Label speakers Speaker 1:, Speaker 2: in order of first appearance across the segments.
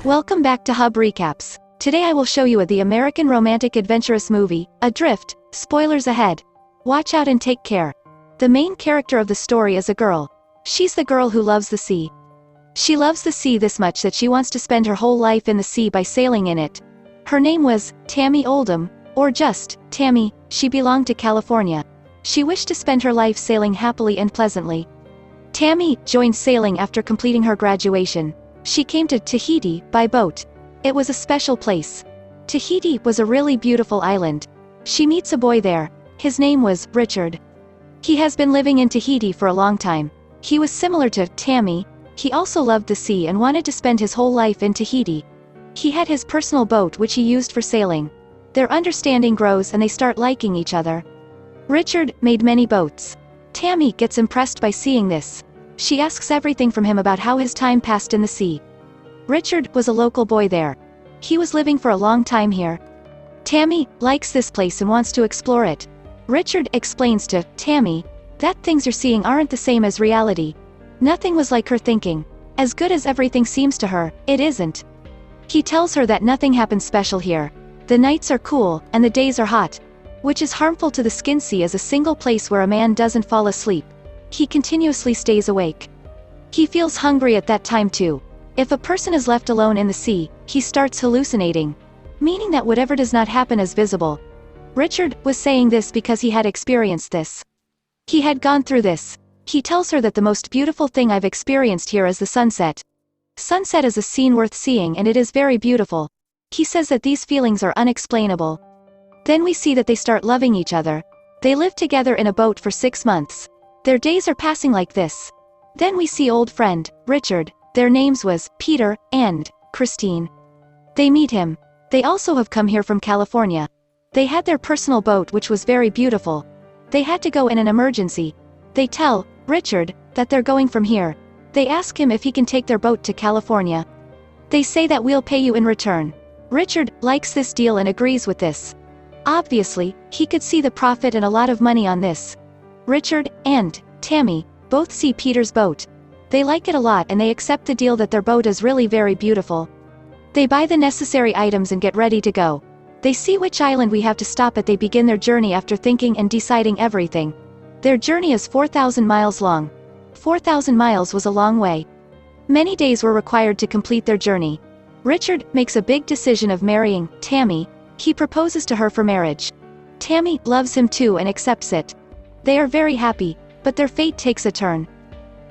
Speaker 1: Welcome back to Hub Recaps. Today I will show you the American romantic adventurous movie, Adrift. Spoilers ahead. Watch out and take care. The main character of the story is a girl. She's the girl who loves the sea. She loves the sea this much that she wants to spend her whole life in the sea by sailing in it. Her name was Tami Oldham, or just Tami. She belonged to California. She wished to spend her life sailing happily and pleasantly. Tami joined sailing after completing her graduation. She came to Tahiti by boat. It was a special place. Tahiti was a really beautiful island. She meets a boy there. His name was Richard. He has been living in Tahiti for a long time. He was similar to Tami. He also loved the sea and wanted to spend his whole life in Tahiti. He had his personal boat which he used for sailing. Their understanding grows and they start liking each other. Richard made many boats. Tami gets impressed by seeing this. She asks everything from him about how his time passed in the sea. Richard was a local boy there. He was living for a long time here. Tami likes this place and wants to explore it. Richard explains to Tami that things you're seeing aren't the same as reality. Nothing was like her thinking. As good as everything seems to her, it isn't. He tells her that nothing happens special here. The nights are cool, and the days are hot. Which is harmful to the skin. Sea is a single place where a man doesn't fall asleep. He continuously stays awake. He feels hungry at that time too. If a person is left alone in the sea, he starts hallucinating. Meaning that whatever does not happen is visible. Richard was saying this because he had experienced this. He had gone through this. He tells her that the most beautiful thing I've experienced here is the sunset. Sunset is a scene worth seeing and it is very beautiful. He says that these feelings are unexplainable. Then we see that they start loving each other. They live together in a boat for 6 months. Their days are passing like this. Then we see old friend, Richard. Their names was Peter and Christine. They meet him. They also have come here from California. They had their personal boat which was very beautiful. They had to go in an emergency. They tell Richard that they're going from here. They ask him if he can take their boat to California. They say that we'll pay you in return. Richard likes this deal and agrees with this. Obviously, he could see the profit and a lot of money on this. Richard and Tami both see Peter's boat. They like it a lot and they accept the deal that their boat is really very beautiful. They buy the necessary items and get ready to go. They see which island we have to stop at. They begin their journey after thinking and deciding everything. Their journey is 4,000 miles long. 4,000 miles was a long way. Many days were required to complete their journey. Richard makes a big decision of marrying Tami. He proposes to her for marriage. Tami loves him too and accepts it. They are very happy, but their fate takes a turn.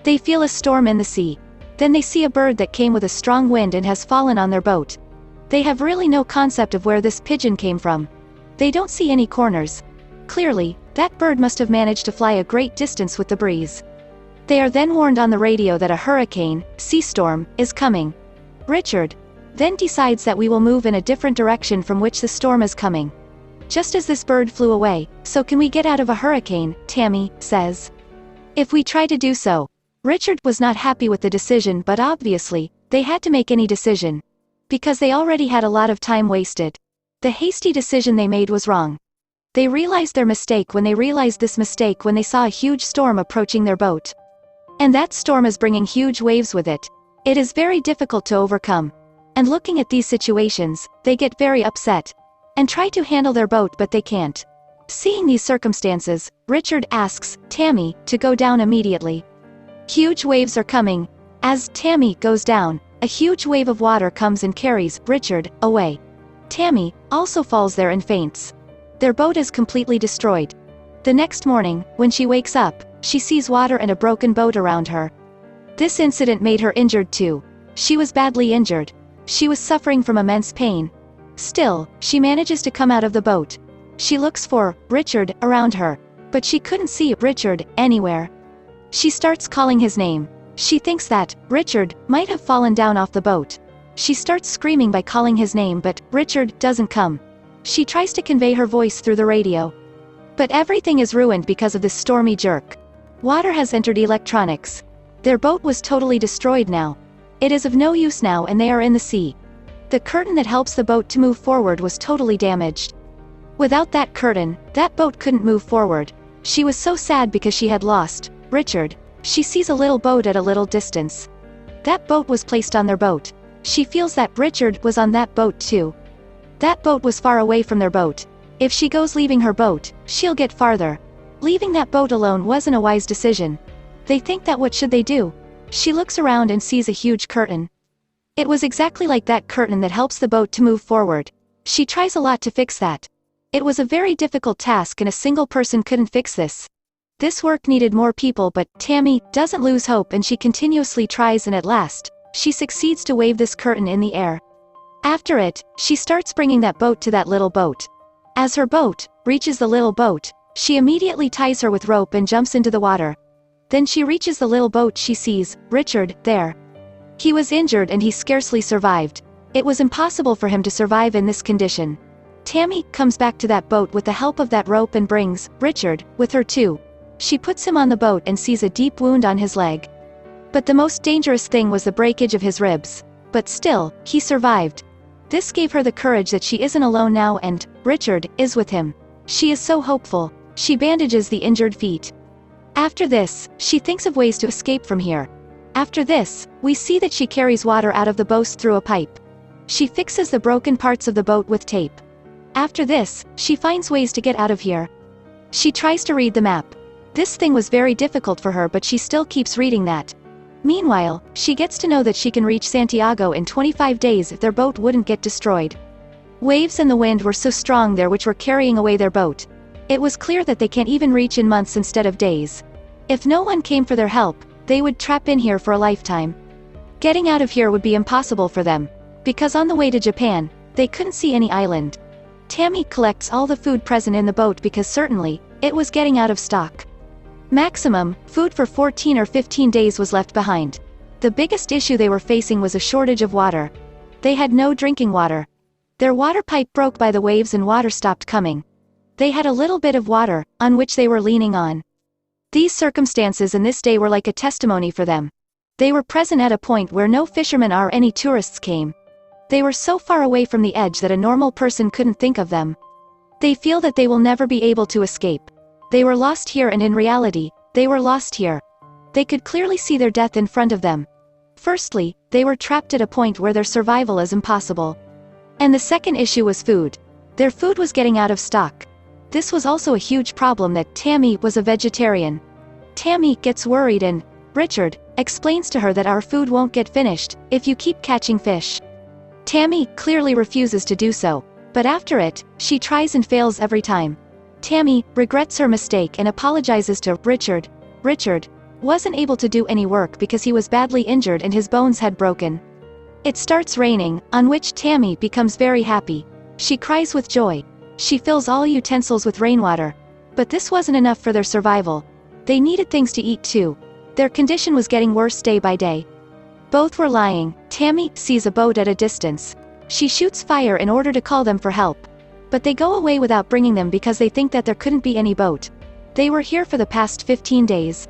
Speaker 1: They feel a storm in the sea. Then they see a bird that came with a strong wind and has fallen on their boat. They have really no concept of where this pigeon came from. They don't see any corners. Clearly, that bird must have managed to fly a great distance with the breeze. They are then warned on the radio that a hurricane, sea storm, is coming. Richard then decides that we will move in a different direction from which the storm is coming. Just as this bird flew away, so can we get out of a hurricane, Tami says. If we try to do so. Richard was not happy with the decision, but obviously, they had to make any decision. Because they already had a lot of time wasted. The hasty decision they made was wrong. They realized their mistake when they saw a huge storm approaching their boat. And that storm is bringing huge waves with it. It is very difficult to overcome. And looking at these situations, they get very upset. And try to handle their boat but they can't. Seeing these circumstances, Richard asks Tami to go down immediately. Huge waves are coming. As Tami goes down, a huge wave of water comes and carries Richard away. Tami also falls there and faints. Their boat is completely destroyed. The next morning, when she wakes up, she sees water and a broken boat around her. This incident made her injured too. She was badly injured. She was suffering from immense pain. Still, she manages to come out of the boat. She looks for Richard around her, but she couldn't see Richard anywhere. She starts calling his name. She thinks that Richard might have fallen down off the boat. She starts screaming by calling his name, but Richard doesn't come. She tries to convey her voice through the radio. But everything is ruined because of this stormy jerk. Water has entered electronics. Their boat was totally destroyed now. It is of no use now and they are in the sea. The curtain that helps the boat to move forward was totally damaged. Without that curtain, that boat couldn't move forward. She was so sad because she had lost Richard. She sees a little boat at a little distance. That boat was placed on their boat. she feels that Richard was on that boat too. That boat was far away from their boat. If she goes leaving her boat, she'll get farther. Leaving that boat alone wasn't a wise decision. They think that what should they do? She looks around and sees a huge curtain. It was exactly like that curtain that helps the boat to move forward. She tries a lot to fix that. It was a very difficult task and a single person couldn't fix this. This work needed more people, but Tami doesn't lose hope and she continuously tries, and at last, she succeeds to wave this curtain in the air. After it, she starts bringing that boat to that little boat. As her boat reaches the little boat, she immediately ties her with rope and jumps into the water. Then she reaches the little boat. She sees Richard there. He was injured and he scarcely survived. It was impossible for him to survive in this condition. Tami comes back to that boat with the help of that rope and brings Richard with her too. She puts him on the boat and sees a deep wound on his leg. But the most dangerous thing was the breakage of his ribs. But still, he survived. This gave her the courage that she isn't alone now and Richard is with him. She is so hopeful. She bandages the injured feet. After this, she thinks of ways to escape from here. After this, we see that she carries water out of the boat through a pipe. She fixes the broken parts of the boat with tape. After this, she finds ways to get out of here. She tries to read the map. This thing was very difficult for her, but she still keeps reading that. Meanwhile, she gets to know that she can reach Santiago in 25 days if their boat wouldn't get destroyed. Waves and the wind were so strong there which were carrying away their boat. It was clear that they can't even reach in months instead of days. If no one came for their help, they would trap in here for a lifetime. Getting out of here would be impossible for them, because on the way to Japan, they couldn't see any island. Tami collects all the food present in the boat because certainly, it was getting out of stock. Maximum, food for 14 or 15 days was left behind. The biggest issue they were facing was a shortage of water. They had no drinking water. Their water pipe broke by the waves and water stopped coming. They had a little bit of water, on which they were leaning on. These circumstances and this day were like a testimony for them. They were present at a point where no fishermen or any tourists came. They were so far away from the edge that a normal person couldn't think of them. They feel that they will never be able to escape. They were lost here, and in reality, they were lost here. They could clearly see their death in front of them. Firstly, they were trapped at a point where their survival is impossible. And the second issue was food. Their food was getting out of stock. This was also a huge problem that Tami was a vegetarian. Tami gets worried and Richard explains to her that our food won't get finished if you keep catching fish. Tami clearly refuses to do so, but after it, she tries and fails every time. Tami regrets her mistake and apologizes to Richard. Richard wasn't able to do any work because he was badly injured and his bones had broken. It starts raining, on which Tami becomes very happy. She cries with joy. She fills all utensils with rainwater. But this wasn't enough for their survival. They needed things to eat too. Their condition was getting worse day by day. Both were lying. Tami sees a boat at a distance. She shoots fire in order to call them for help. But they go away without bringing them because they think that there couldn't be any boat. They were here for the past 15 days.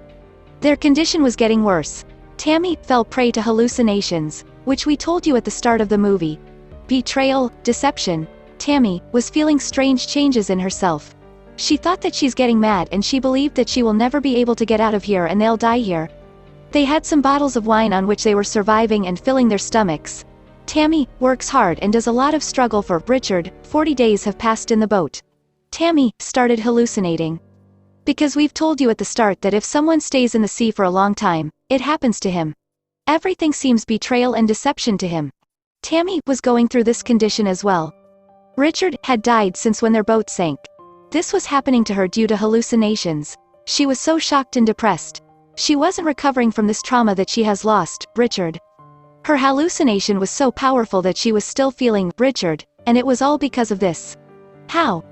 Speaker 1: Their condition was getting worse. Tami fell prey to hallucinations, which we told you at the start of the movie. Betrayal, deception. Tami was feeling strange changes in herself. She thought that she's getting mad and she believed that she will never be able to get out of here and they'll die here. They had some bottles of wine on which they were surviving and filling their stomachs. Tami works hard and does a lot of struggle for Richard. 40 days have passed in the boat. Tami started hallucinating. Because we've told you at the start that if someone stays in the sea for a long time, it happens to him. Everything seems betrayal and deception to him. Tami was going through this condition as well. Richard had died since when their boat sank. This was happening to her due to hallucinations. She was so shocked and depressed. She wasn't recovering from this trauma that she has lost Richard. Her hallucination was so powerful that she was still feeling Richard, and it was all because of this. How?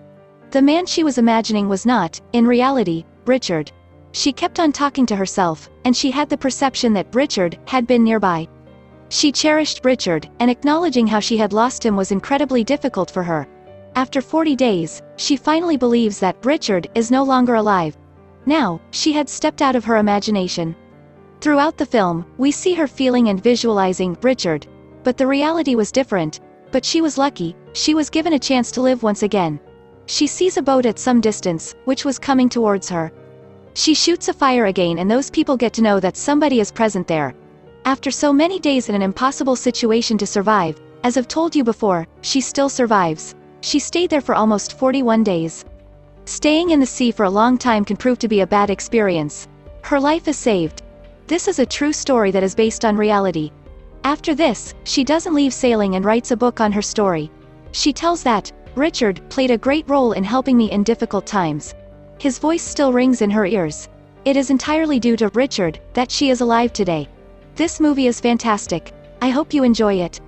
Speaker 1: The man she was imagining was not, in reality, Richard. She kept on talking to herself, and she had the perception that Richard had been nearby. She cherished Richard, and acknowledging how she had lost him was incredibly difficult for her. After 40 days, she finally believes that Richard is no longer alive. Now, she had stepped out of her imagination. Throughout the film, we see her feeling and visualizing Richard. But the reality was different. But she was lucky, she was given a chance to live once again. She sees a boat at some distance, which was coming towards her. She shoots a fire again and those people get to know that somebody is present there. After so many days in an impossible situation to survive, as I've told you before, she still survives. She stayed there for almost 41 days. Staying in the sea for a long time can prove to be a bad experience. Her life is saved. This is a true story that is based on reality. After this, she doesn't leave sailing and writes a book on her story. She tells that, Richard played a great role in helping me in difficult times. His voice still rings in her ears. It is entirely due to Richard that she is alive today. This movie is fantastic. I hope you enjoy it.